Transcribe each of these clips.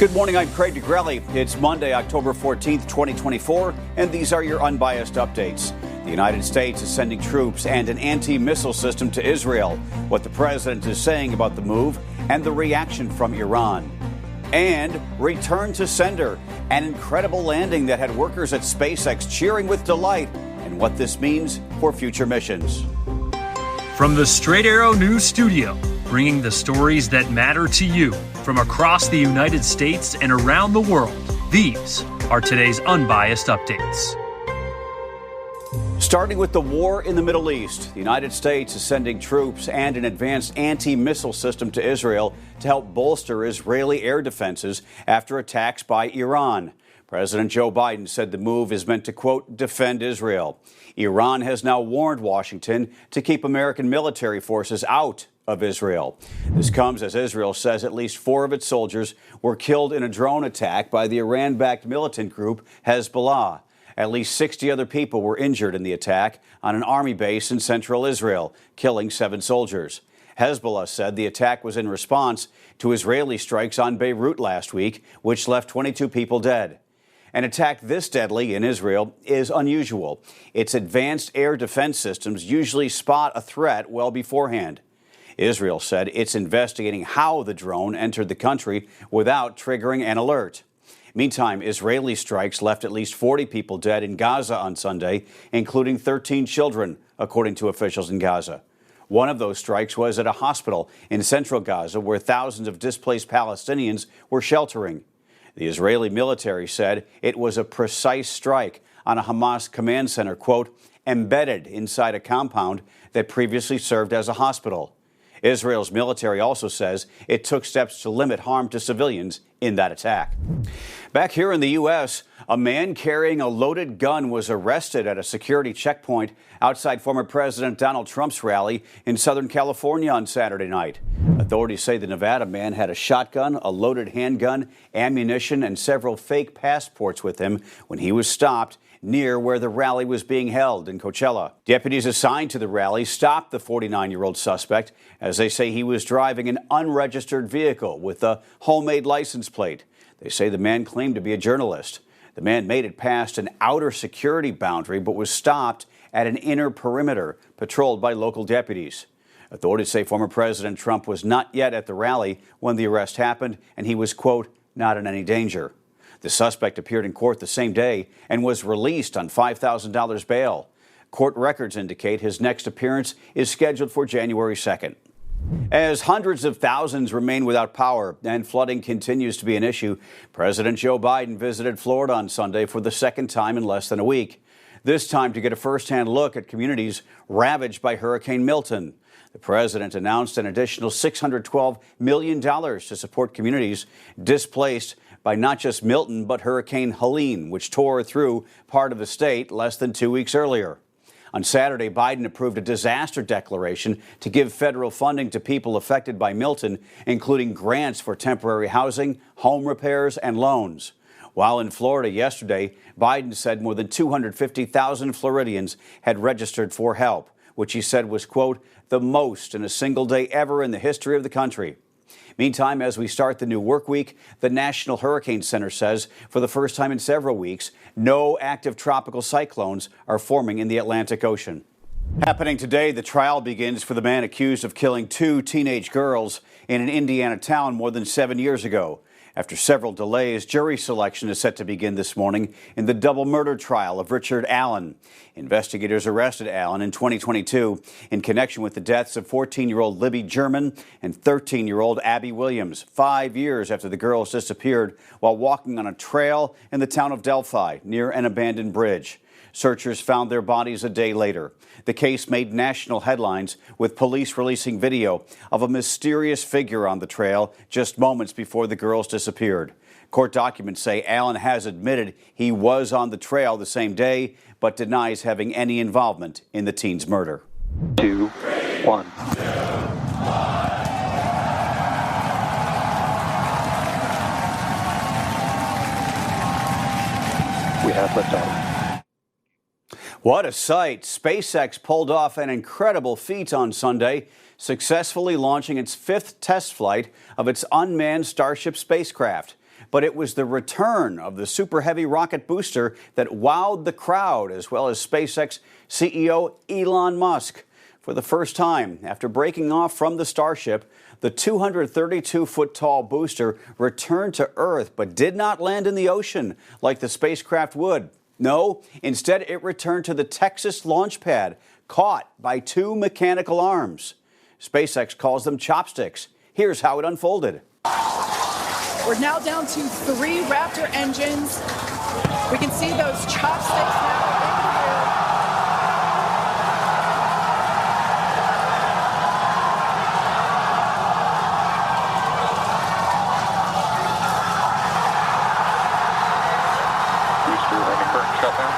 Good morning, I'm Craig DeGrelli. It's Monday, October 14th, 2024, and these are your Unbiased Updates. The United States is sending troops and an anti-missile system to Israel, what the president is saying about the move, and the reaction from Iran. And return to sender, an incredible landing that had workers at SpaceX cheering with delight, and what this means for future missions. From the Straight Arrow News Studio, bringing the stories that matter to you from across the United States and around the world, these are today's Unbiased Updates. Starting with the war in the Middle East, the United States is sending troops and an advanced anti-missile system to Israel to help bolster Israeli air defenses after attacks by Iran. President Joe Biden said the move is meant to, quote, defend Israel. Iran has now warned Washington to keep American military forces out of Israel. This comes as Israel says at least 4 of its soldiers were killed in a drone attack by the Iran-backed militant group Hezbollah. At least 60 other people were injured in the attack on an army base in central Israel, killing 7 soldiers. Hezbollah said the attack was in response to Israeli strikes on Beirut last week, which left 22 people dead. An attack this deadly in Israel is unusual. Its advanced air defense systems usually spot a threat well beforehand. Israel said it's investigating how the drone entered the country without triggering an alert. Meantime, Israeli strikes left at least 40 people dead in Gaza on Sunday, including 13 children, according to officials in Gaza. One of those strikes was at a hospital in central Gaza where thousands of displaced Palestinians were sheltering. The Israeli military said it was a precise strike on a Hamas command center, quote, embedded inside a compound that previously served as a hospital. Israel's military also says it took steps to limit harm to civilians in that attack. Back here in the U.S., a man carrying a loaded gun was arrested at a security checkpoint outside former President Donald Trump's rally in Southern California on Saturday night. Authorities say the Nevada man had a shotgun, a loaded handgun, ammunition, and several fake passports with him when he was stopped near where the rally was being held in Coachella. Deputies assigned to the rally stopped the 49-year-old suspect as they say he was driving an unregistered vehicle with a homemade license plate. They say the man claimed to be a journalist. The man made it past an outer security boundary but was stopped at an inner perimeter patrolled by local deputies. Authorities say former President Trump was not yet at the rally when the arrest happened, and he was, quote, not in any danger. The suspect appeared in court the same day and was released on $5,000 bail. Court records indicate his next appearance is scheduled for January 2nd. As hundreds of thousands remain without power and flooding continues to be an issue, President Joe Biden visited Florida on Sunday for the second time in less than a week. This time to get a first-hand look at communities ravaged by Hurricane Milton. The president announced an additional $612 million to support communities displaced by not just Milton, but Hurricane Helene, which tore through part of the state less than 2 weeks earlier. On Saturday, Biden approved a disaster declaration to give federal funding to people affected by Milton, including grants for temporary housing, home repairs, and loans. While in Florida yesterday, Biden said more than 250,000 Floridians had registered for help, which he said was, quote, the most in a single day ever in the history of the country. Meantime, as we start the new work week, the National Hurricane Center says for the first time in several weeks, no active tropical cyclones are forming in the Atlantic Ocean. Happening today, the trial begins for the man accused of killing 2 teenage girls in an Indiana town more than 7 years ago. After several delays, jury selection is set to begin this morning in the double murder trial of Richard Allen. Investigators arrested Allen in 2022 in connection with the deaths of 14-year-old Libby German and 13-year-old Abby Williams, 5 years after the girls disappeared while walking on a trail in the town of Delphi near an abandoned bridge. Searchers found their bodies a day later. The case made national headlines, with police releasing video of a mysterious figure on the trail just moments before the girls disappeared. Court documents say Allen has admitted he was on the trail the same day, but denies having any involvement in the teen's murder. 2, 1. We have liftoff. What a sight. SpaceX pulled off an incredible feat on Sunday, successfully launching its 5th test flight of its unmanned Starship spacecraft. but it was the return of the Super Heavy rocket booster that wowed the crowd, as well as SpaceX CEO Elon Musk. For the first time, after breaking off from the Starship, the 232-foot-tall booster returned to Earth but did not land in the ocean like the spacecraft would. No, instead it returned to the Texas launch pad, caught by two mechanical arms. SpaceX calls them chopsticks. Here's how it unfolded. We're now down to 3 Raptor engines. We can see those chopsticks now in the air. Booster running current shutdown.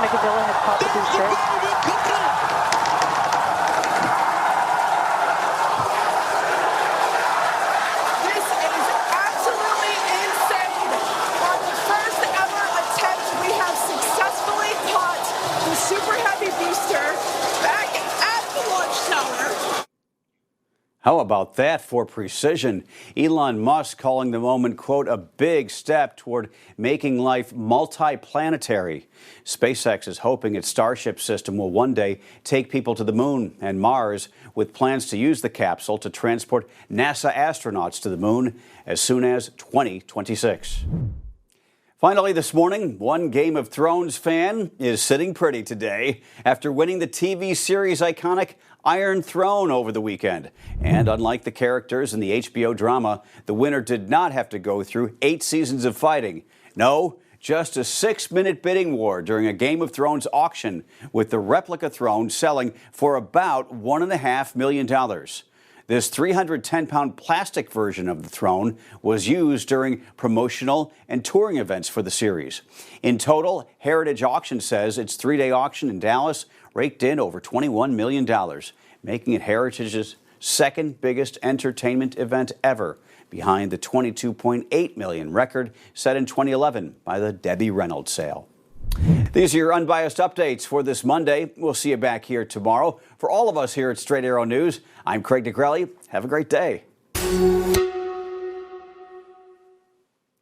Megavilla has caught the booster. This is absolutely insane. On the first ever attempt, we have successfully caught the Super Heavy booster back at the launch tower. How about that for precision? Elon Musk calling the moment, quote, a big step toward making life multiplanetary. SpaceX is hoping its Starship system will one day take people to the moon and Mars, with plans to use the capsule to transport NASA astronauts to the moon as soon as 2026. Finally this morning, one Game of Thrones fan is sitting pretty today after winning the TV series iconic Iron Throne over the weekend. And unlike the characters in the HBO drama, the winner did not have to go through 8 seasons of fighting. No, just a 6-minute bidding war during a Game of Thrones auction, with the replica throne selling for about $1.5 million. This 310-pound plastic version of the throne was used during promotional and touring events for the series. In total, Heritage Auction says its 3-day auction in Dallas raked in over $21 million, making it Heritage's second biggest entertainment event ever, behind the $22.8 million record set in 2011 by the Debbie Reynolds sale. These are your unbiased updates for this Monday. We'll see you back here tomorrow. For all of us here at Straight Arrow News, I'm Craig DeGrelli. Have a great day.